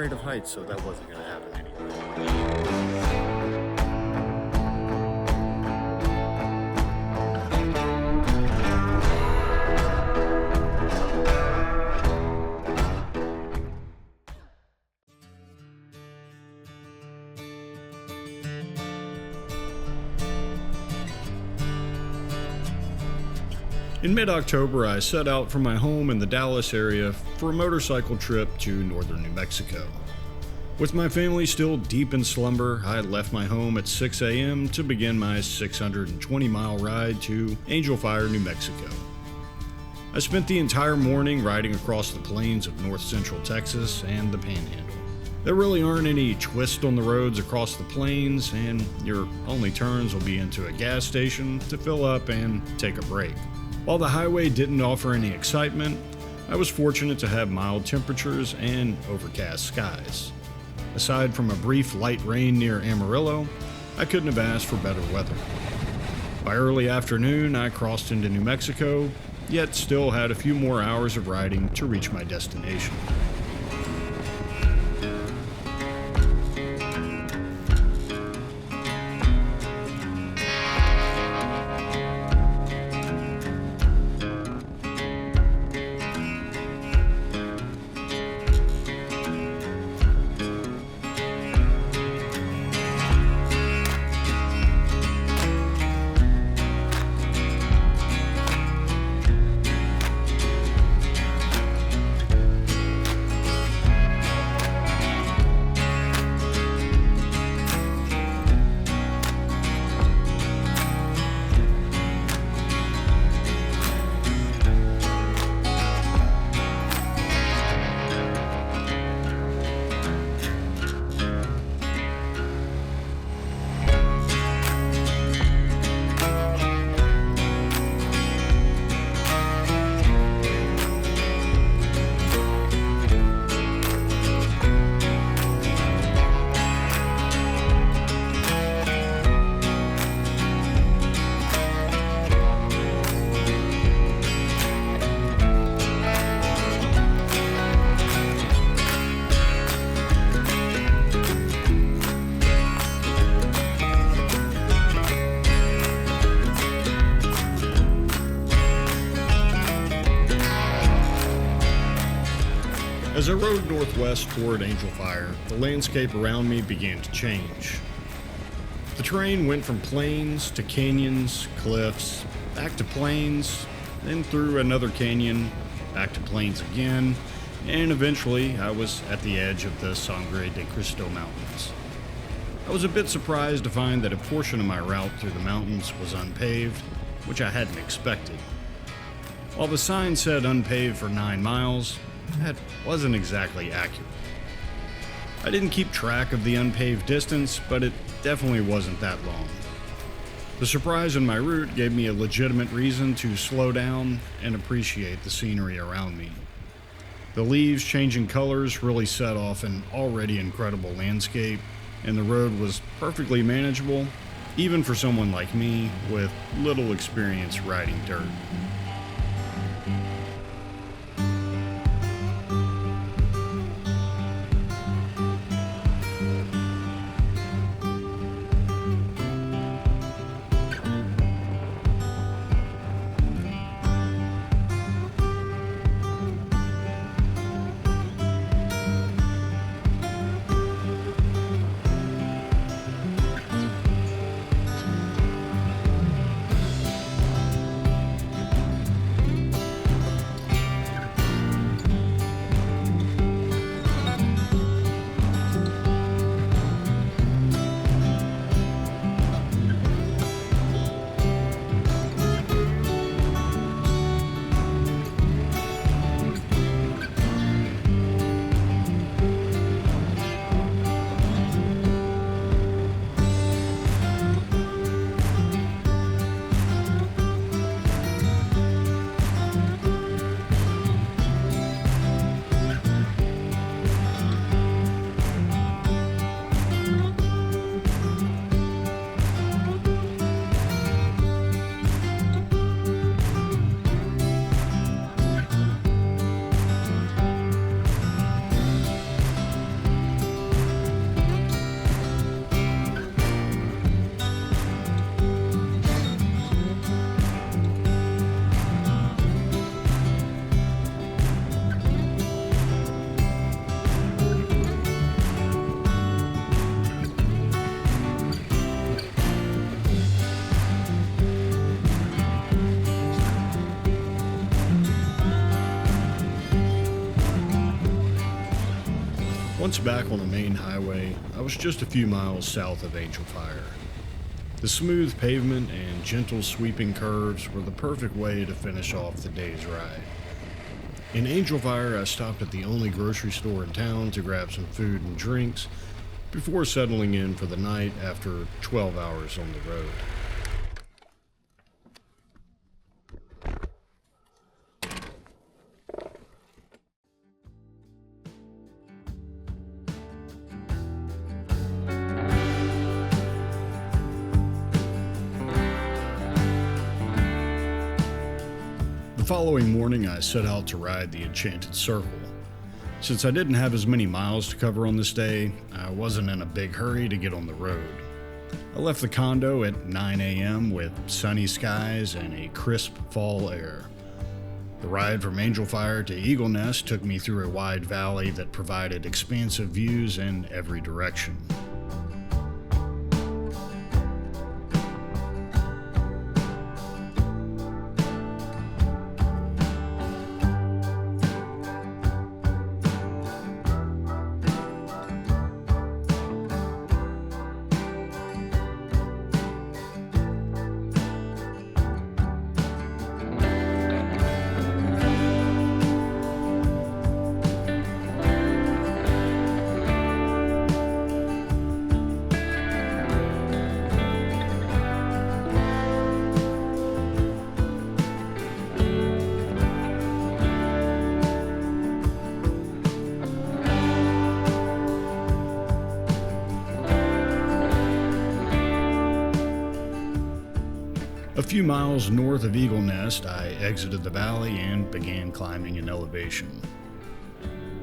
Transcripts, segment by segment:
afraid of heights, so that wasn't going to happen anyway. In mid-October, I set out from my home in the Dallas area for a motorcycle trip to northern New Mexico. With my family still deep in slumber, I left my home at 6 a.m. to begin my 620-mile ride to Angel Fire, New Mexico. I spent the entire morning riding across the plains of north central Texas and the Panhandle. There really aren't any twists on the roads across the plains, and your only turns will be into a gas station to fill up and take a break. While the highway didn't offer any excitement, I was fortunate to have mild temperatures and overcast skies. Aside from a brief light rain near Amarillo, I couldn't have asked for better weather. By early afternoon, I crossed into New Mexico, yet still had a few more hours of riding to reach my destination. As I rode northwest toward Angel Fire, the landscape around me began to change. The terrain went from plains to canyons, cliffs, back to plains, then through another canyon, back to plains again, and eventually I was at the edge of the Sangre de Cristo Mountains. I was a bit surprised to find that a portion of my route through the mountains was unpaved, which I hadn't expected. While the sign said unpaved for 9 miles, that wasn't exactly accurate. I didn't keep track of the unpaved distance, but it definitely wasn't that long. The surprise in my route gave me a legitimate reason to slow down and appreciate the scenery around me. The leaves changing colors really set off an already incredible landscape, and the road was perfectly manageable, even for someone like me with little experience riding dirt. Once back on the main highway, I was just a few miles south of Angel Fire. The smooth pavement and gentle sweeping curves were the perfect way to finish off the day's ride. In Angel Fire, I stopped at the only grocery store in town to grab some food and drinks before settling in for the night after 12 hours on the road. The following morning, I set out to ride the Enchanted Circle. Since I didn't have as many miles to cover on this day, I wasn't in a big hurry to get on the road. I left the condo at 9 a.m. with sunny skies and a crisp fall air. The ride from Angel Fire to Eagle Nest took me through a wide valley that provided expansive views in every direction. A few miles north of Eagle Nest, I exited the valley and began climbing in elevation.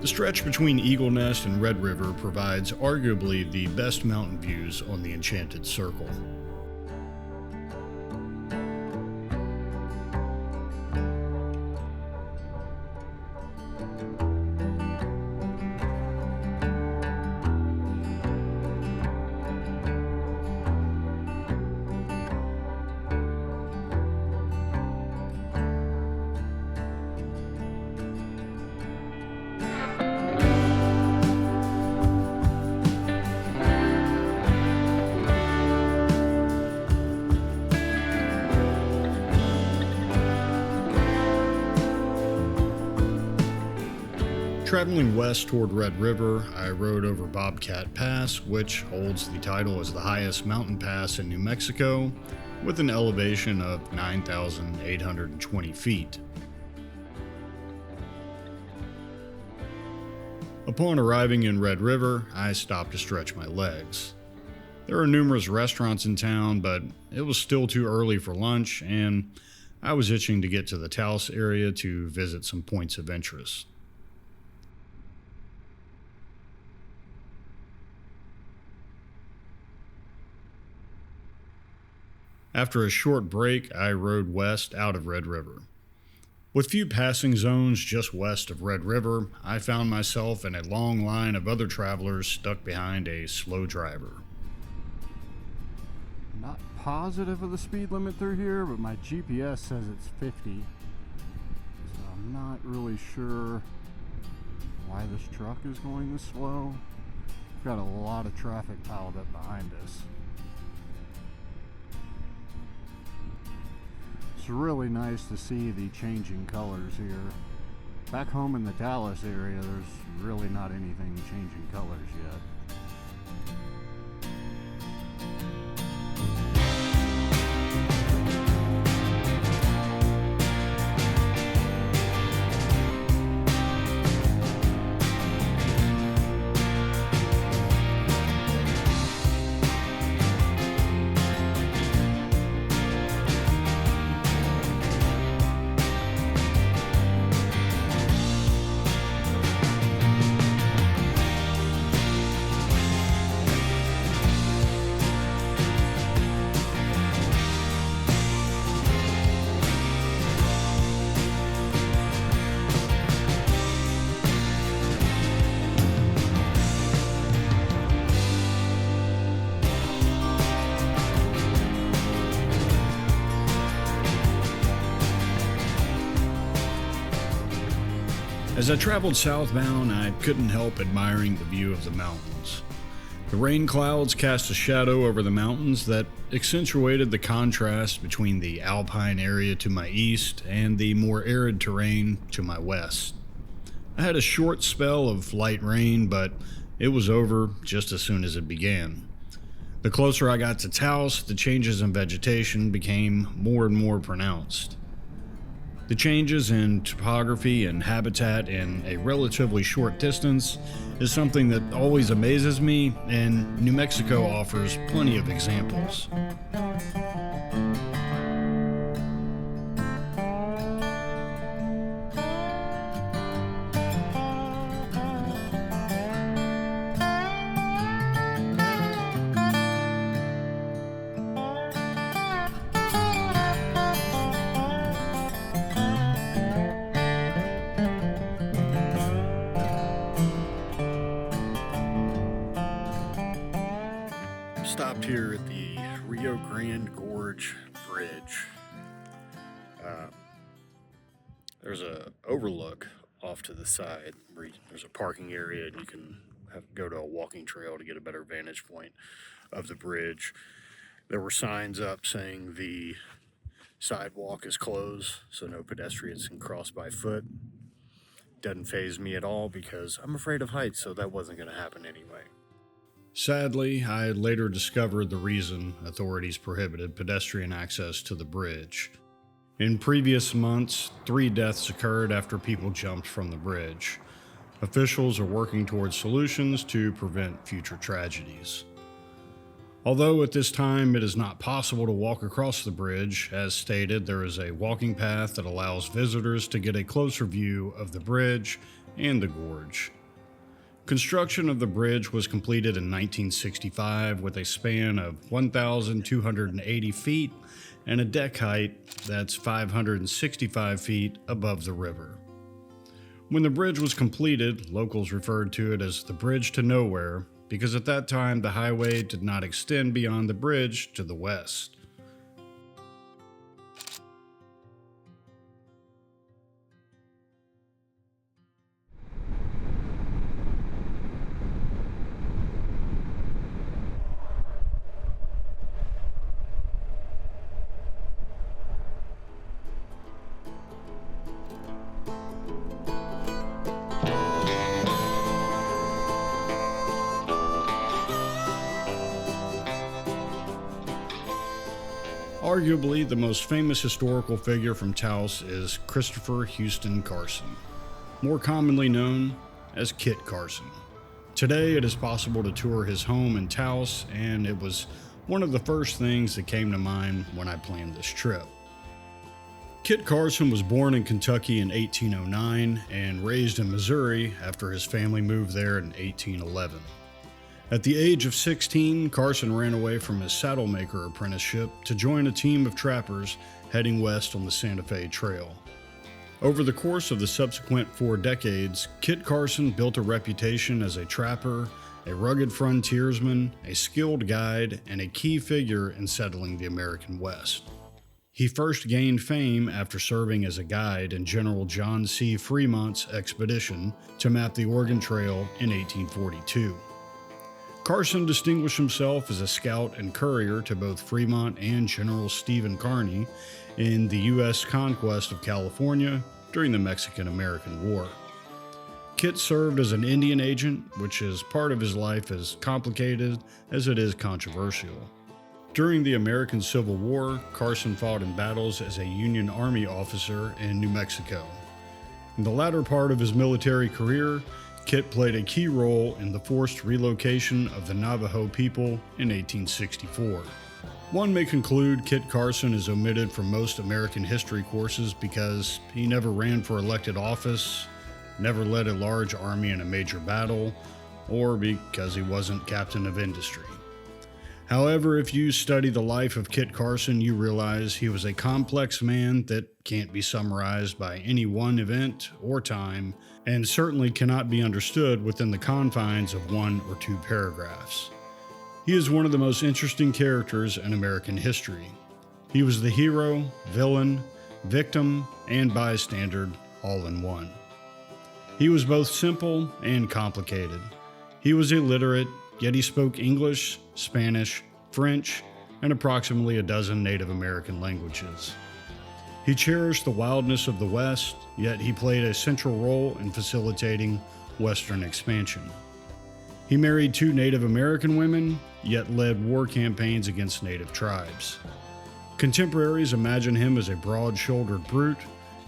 The stretch between Eagle Nest and Red River provides arguably the best mountain views on the Enchanted Circle. Traveling west toward Red River, I rode over Bobcat Pass, which holds the title as the highest mountain pass in New Mexico, with an elevation of 9,820 feet. Upon arriving in Red River, I stopped to stretch my legs. There are numerous restaurants in town, but it was still too early for lunch, and I was itching to get to the Taos area to visit some points of interest. After a short break, I rode west out of Red River. With few passing zones just west of Red River, I found myself in a long line of other travelers stuck behind a slow driver. Not positive of the speed limit through here, but my GPS says it's 50. So I'm not really sure why this truck is going this slow. We've got a lot of traffic piled up behind us. It's really nice to see the changing colors here. Back home in the Dallas area, there's really not anything changing colors yet. As I traveled southbound, I couldn't help admiring the view of the mountains. The rain clouds cast a shadow over the mountains that accentuated the contrast between the alpine area to my east and the more arid terrain to my west. I had a short spell of light rain, but it was over just as soon as it began. The closer I got to Taos, the changes in vegetation became more and more pronounced. The changes in topography and habitat in a relatively short distance is something that always amazes me, and New Mexico offers plenty of examples. Stopped here at the Rio Grande Gorge Bridge. There's a overlook off to the side where there's a parking area, and you can go to a walking trail to get a better vantage point of the bridge. There were signs up saying the sidewalk is closed, so no pedestrians can cross by foot. Doesn't faze me at all because I'm afraid of heights, so that wasn't going to happen anyway. Sadly, I later discovered the reason authorities prohibited pedestrian access to the bridge. In previous months, 3 deaths occurred after people jumped from the bridge. Officials are working towards solutions to prevent future tragedies. Although at this time it is not possible to walk across the bridge, as stated, there is a walking path that allows visitors to get a closer view of the bridge and the gorge. Construction of the bridge was completed in 1965 with a span of 1,280 feet and a deck height that's 565 feet above the river. When the bridge was completed, locals referred to it as the Bridge to Nowhere because at that time the highway did not extend beyond the bridge to the west. Arguably, the most famous historical figure from Taos is Christopher Houston Carson, more commonly known as Kit Carson. Today, it is possible to tour his home in Taos, and it was one of the first things that came to mind when I planned this trip. Kit Carson was born in Kentucky in 1809 and raised in Missouri after his family moved there in 1811. At the age of 16, Carson ran away from his saddlemaker apprenticeship to join a team of trappers heading west on the Santa Fe Trail. Over the course of the subsequent 4 decades, Kit Carson built a reputation as a trapper, a rugged frontiersman, a skilled guide, and a key figure in settling the American West. He first gained fame after serving as a guide in General John C. Fremont's expedition to map the Oregon Trail in 1842. Carson distinguished himself as a scout and courier to both Fremont and General Stephen Kearny in the U.S. conquest of California during the Mexican-American War. Kit served as an Indian agent, which is part of his life as complicated as it is controversial. During the American Civil War, Carson fought in battles as a Union Army officer in New Mexico. In the latter part of his military career, Kit played a key role in the forced relocation of the Navajo people in 1864. One may conclude Kit Carson is omitted from most American history courses because he never ran for elected office, never led a large army in a major battle, or because he wasn't captain of industry. However, if you study the life of Kit Carson, you realize he was a complex man that can't be summarized by any one event or time, and certainly cannot be understood within the confines of 1 or 2 paragraphs. He is one of the most interesting characters in American history. He was the hero, villain, victim, and bystander all in one. He was both simple and complicated. He was illiterate, yet he spoke English, Spanish, French, and approximately a dozen Native American languages. He cherished the wildness of the West, yet he played a central role in facilitating Western expansion. He married 2 Native American women, yet led war campaigns against Native tribes. Contemporaries imagine him as a broad-shouldered brute.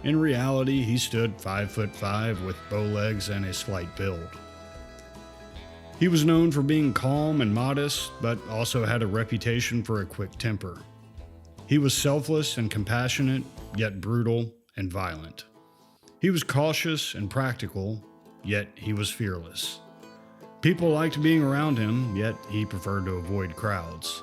In reality, he stood 5'5" with bow legs and a slight build. He was known for being calm and modest, but also had a reputation for a quick temper. He was selfless and compassionate, yet brutal and violent. He was cautious and practical, yet he was fearless. People liked being around him, yet he preferred to avoid crowds.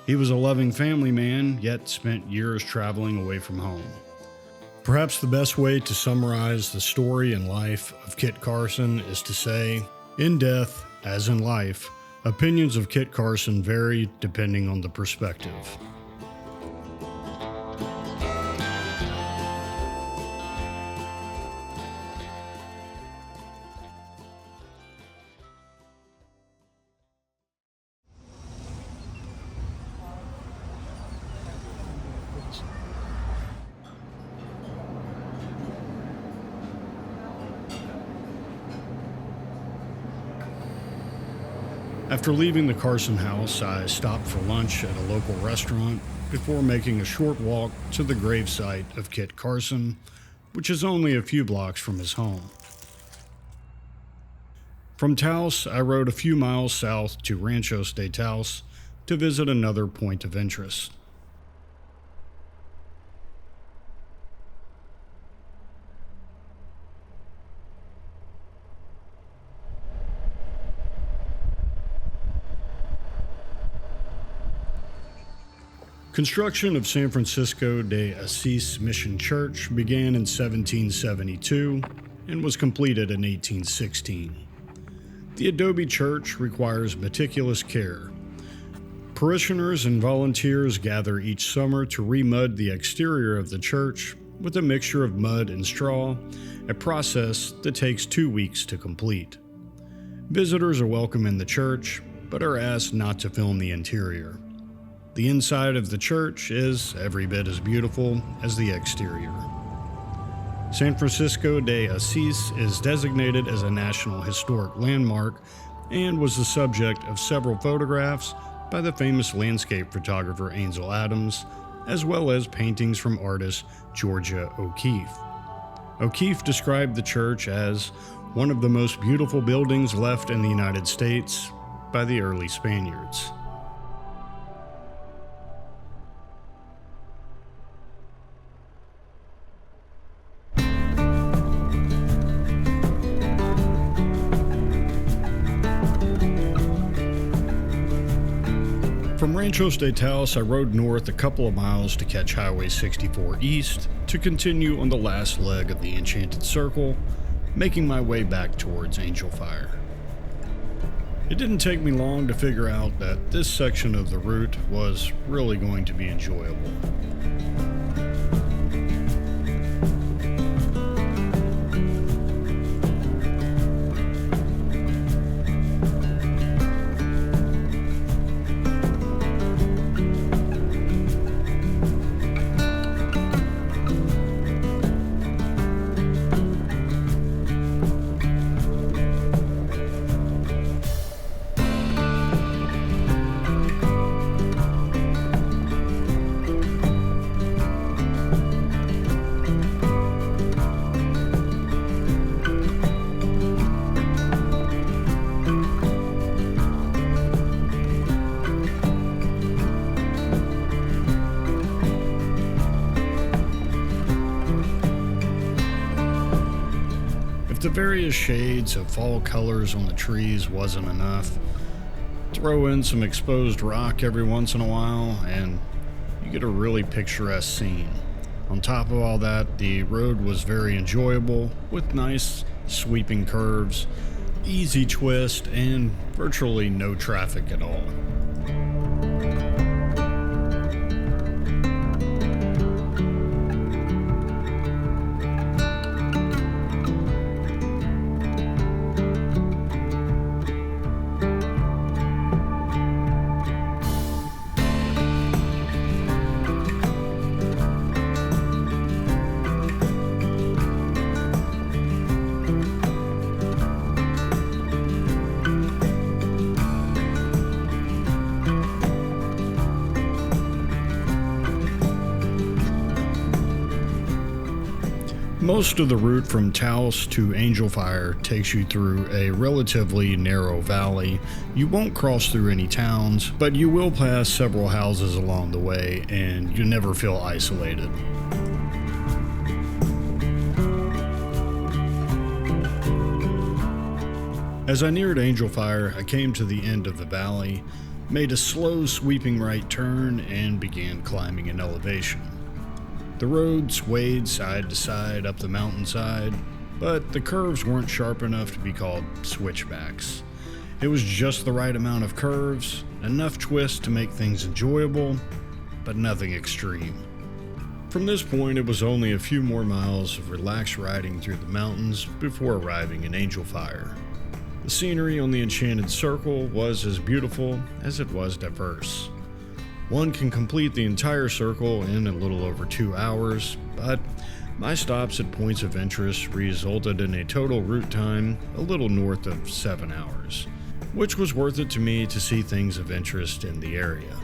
He was a loving family man, yet spent years traveling away from home. Perhaps the best way to summarize the story and life of Kit Carson is to say, in death, as in life, opinions of Kit Carson vary depending on the perspective. After leaving the Carson house, I stopped for lunch at a local restaurant before making a short walk to the gravesite of Kit Carson, which is only a few blocks from his home. From Taos, I rode a few miles south to Rancho de Taos to visit another point of interest. Construction of San Francisco de Assis Mission Church began in 1772 and was completed in 1816. The adobe church requires meticulous care. Parishioners and volunteers gather each summer to remud the exterior of the church with a mixture of mud and straw, a process that takes 2 weeks to complete. Visitors are welcome in the church, but are asked not to film the interior. The inside of the church is every bit as beautiful as the exterior. San Francisco de Assis is designated as a National Historic Landmark and was the subject of several photographs by the famous landscape photographer Ansel Adams, as well as paintings from artist Georgia O'Keeffe. O'Keeffe described the church as one of the most beautiful buildings left in the United States by the early Spaniards. From Rancho de Taos, I rode north a couple of miles to catch Highway 64 east to continue on the last leg of the Enchanted Circle, making my way back towards Angel Fire. It didn't take me long to figure out that this section of the route was really going to be enjoyable. The various shades of fall colors on the trees wasn't enough. Throw in some exposed rock every once in a while, and you get a really picturesque scene. On top of all that, the road was very enjoyable, with nice sweeping curves, easy twist, and virtually no traffic at all. Most of the route from Taos to Angel Fire takes you through a relatively narrow valley. You won't cross through any towns, but you will pass several houses along the way, and you never feel isolated. As I neared Angel Fire, I came to the end of the valley, made a slow sweeping right turn, and began climbing in elevation. The road swayed side to side up the mountainside, but the curves weren't sharp enough to be called switchbacks. It was just the right amount of curves, enough twists to make things enjoyable, but nothing extreme. From this point, it was only a few more miles of relaxed riding through the mountains before arriving in Angel Fire. The scenery on the Enchanted Circle was as beautiful as it was diverse. One can complete the entire circle in a little over 2 hours, but my stops at points of interest resulted in a total route time a little north of 7 hours, which was worth it to me to see things of interest in the area.